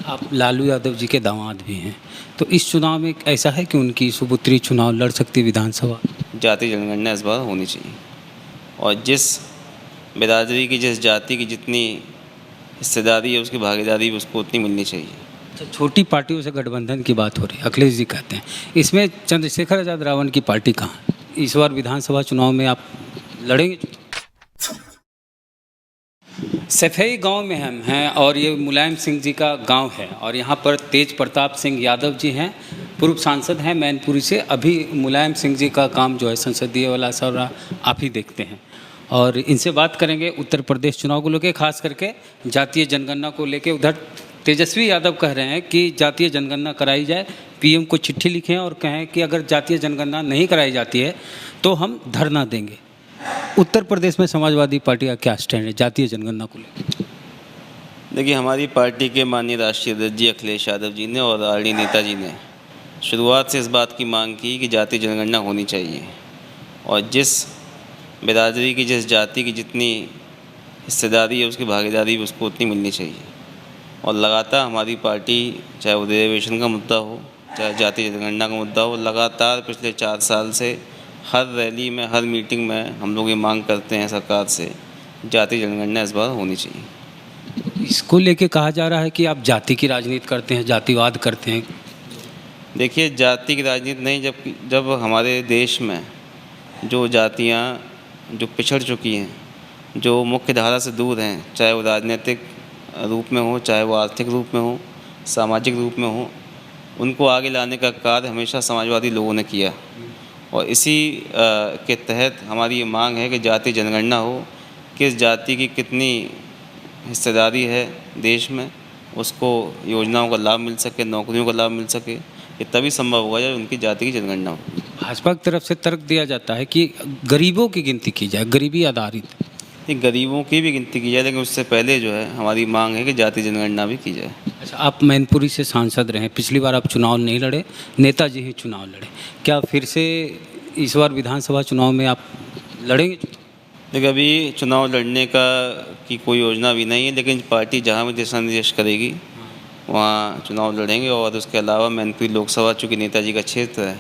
आप लालू यादव जी के दामाद भी हैं, तो इस चुनाव में ऐसा है कि उनकी सुपुत्री चुनाव लड़ सकती है विधानसभा? जाति जनगणना इस बार होनी चाहिए और जिस बिरादरी की, जिस जाति की जितनी हिस्सेदारी है, उसकी भागीदारी भी उसको उतनी मिलनी चाहिए। अच्छा, छोटी पार्टियों से गठबंधन की बात हो रही है, अखिलेश जी कहते हैं, इसमें चंद्रशेखर आज़ाद रावण की पार्टी कहाँ है? इस बार विधानसभा चुनाव में आप लड़ेंगे? सफेई गांव में हम हैं और ये मुलायम सिंह जी का गांव है और यहाँ पर तेज प्रताप सिंह यादव जी हैं, पूर्व सांसद हैं मैनपुरी से। अभी मुलायम सिंह जी का काम जो है संसदीय वाला सारा आप ही देखते हैं और इनसे बात करेंगे उत्तर प्रदेश चुनाव को लेकर, खास करके जातीय जनगणना को लेकर। उधर तेजस्वी यादव कह रहे हैं कि जातीय जनगणना कराई जाए, पीएम को चिट्ठी लिखें और कहें कि अगर जातीय जनगणना नहीं कराई जाती है तो हम धरना देंगे। उत्तर प्रदेश में समाजवादी पार्टी का क्या स्टैंड है जातीय जनगणना को लेकर? देखिए, हमारी पार्टी के माननीय राष्ट्रीय अध्यक्ष जी अखिलेश यादव जी ने और आरडी नेताजी ने शुरुआत से इस बात की मांग की कि जातीय जनगणना होनी चाहिए और जिस बिरादरी की, जिस जाति की जितनी हिस्सेदारी है, उसकी भागीदारी भी उसको उतनी मिलनी चाहिए। और लगातार हमारी पार्टी, चाहे वो रिजर्वेशन का मुद्दा हो, चाहे जातीय जनगणना का मुद्दा हो, लगातार पिछले 4 साल से हर रैली में, हर मीटिंग में हम लोग ये मांग करते हैं सरकार से, जातीय जनगणना इस बार होनी चाहिए। इसको लेके कहा जा रहा है कि आप जाति की राजनीति करते हैं, जातिवाद करते हैं। देखिए, जाति की राजनीति नहीं, जब हमारे देश में जो जातियाँ जो पिछड़ चुकी हैं, जो मुख्य धारा से दूर हैं, चाहे वो राजनीतिक रूप में हो, चाहे वो आर्थिक रूप में हो, सामाजिक रूप में हो, उनको आगे लाने का कार्य हमेशा समाजवादी लोगों ने किया और इसी के तहत हमारी ये मांग है कि जातीय जनगणना हो, किस जाति की कितनी हिस्सेदारी है देश में, उसको योजनाओं का लाभ मिल सके, नौकरियों का लाभ मिल सके। ये तभी संभव होगा जब उनकी जाति की जनगणना हो। भाजपा की तरफ से तर्क दिया जाता है कि गरीबों की गिनती की जाए, गरीबी आधारित। गरीबों की भी गिनती की जाए, लेकिन उससे पहले जो है हमारी मांग है कि जातीय जनगणना भी की जाए। अच्छा, आप मैनपुरी से सांसद रहे, पिछली बार आप चुनाव नहीं लड़े, नेताजी ही चुनाव लड़े, क्या फिर से इस बार विधानसभा चुनाव में आप लड़ेंगे? देखिए, अभी चुनाव लड़ने की कोई योजना भी नहीं है, लेकिन पार्टी जहाँ भी दिशा निर्देश करेगी वहाँ चुनाव लड़ेंगे। और उसके अलावा मैनपुरी लोकसभा चूँकि नेताजी का क्षेत्र है,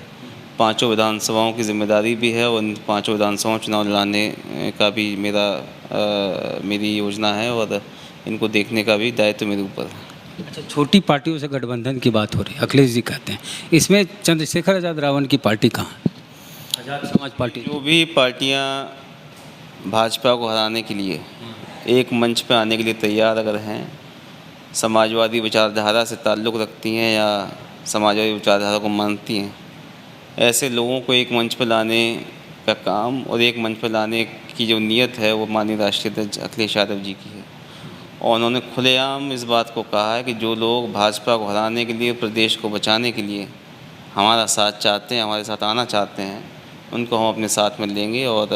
5 विधानसभाओं की जिम्मेदारी भी है और उन 5 विधानसभाओं चुनाव लड़ाने का भी मेरी योजना है और इनको देखने का भी दायित्व मेरे ऊपर है। अच्छा, छोटी पार्टियों से गठबंधन की बात हो रही है, अखिलेश जी कहते हैं, इसमें चंद्रशेखर आज़ाद रावण की पार्टी कहाँ है? आज़ाद समाज पार्टी। जो भी पार्टियाँ भाजपा को हराने के लिए एक मंच पर आने के लिए तैयार अगर हैं, समाजवादी विचारधारा से ताल्लुक़ रखती हैं या समाजवादी विचारधारा को मानती हैं, ऐसे लोगों को एक मंच पर लाने का काम और एक मंच पर लाने की जो नीयत है वो माननीय राष्ट्रीय अध्यक्ष अखिलेश यादव जी की है। और उन्होंने खुलेआम इस बात को कहा है कि जो लोग भाजपा को हराने के लिए, प्रदेश को बचाने के लिए हमारा साथ चाहते हैं, हमारे साथ आना चाहते हैं, उनको हम अपने साथ में लेंगे और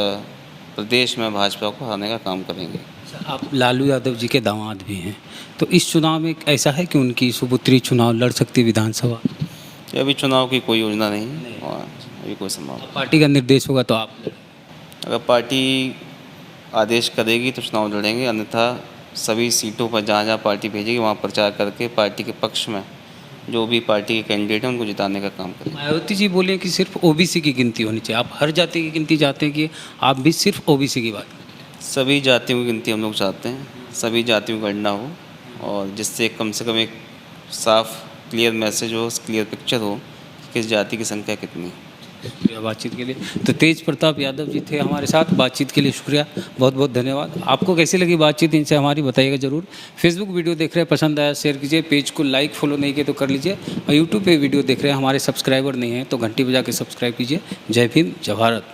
प्रदेश में भाजपा को हराने का काम करेंगे। आप लालू यादव जी के दामाद भी हैं, तो इस चुनाव में ऐसा है कि उनकी सुपुत्री चुनाव लड़ सकती है विधानसभा? अभी चुनाव की कोई योजना नहीं है और अभी कोई संभावना। पार्टी का निर्देश होगा तो आप? अगर पार्टी आदेश करेगी तो चुनाव लड़ेंगे, अन्यथा सभी सीटों पर जहाँ जहाँ पार्टी भेजेगी वहाँ प्रचार करके पार्टी के पक्ष में जो भी पार्टी के कैंडिडेट हैं उनको जिताने का काम करेंगे। मायावती जी बोले कि सिर्फ ओबीसी की गिनती होनी चाहिए, आप हर जाति की गिनती चाहते हैं कि आप भी सिर्फ ओबीसी की बात? सभी जातियों की गिनती हम लोग चाहते हैं, सभी जातियों की गणना हो और जिससे कम से कम एक साफ क्लियर मैसेज हो, क्लियर पिक्चर हो कि किस जाति की संख्या कितनी है। शुक्रिया बातचीत के लिए। तो तेज प्रताप यादव जी थे हमारे साथ, बातचीत के लिए शुक्रिया, बहुत बहुत धन्यवाद। आपको कैसी लगी बातचीत इनसे हमारी बताइएगा ज़रूर। फेसबुक वीडियो देख रहे हैं, पसंद आया शेयर कीजिए, पेज को लाइक फॉलो नहीं किए तो कर लीजिए, और यूट्यूब पे वीडियो देख रहे हैं, हमारे सब्सक्राइबर नहीं हैं तो घंटी बजा के सब्सक्राइब कीजिए। जय भीम, जय भारत।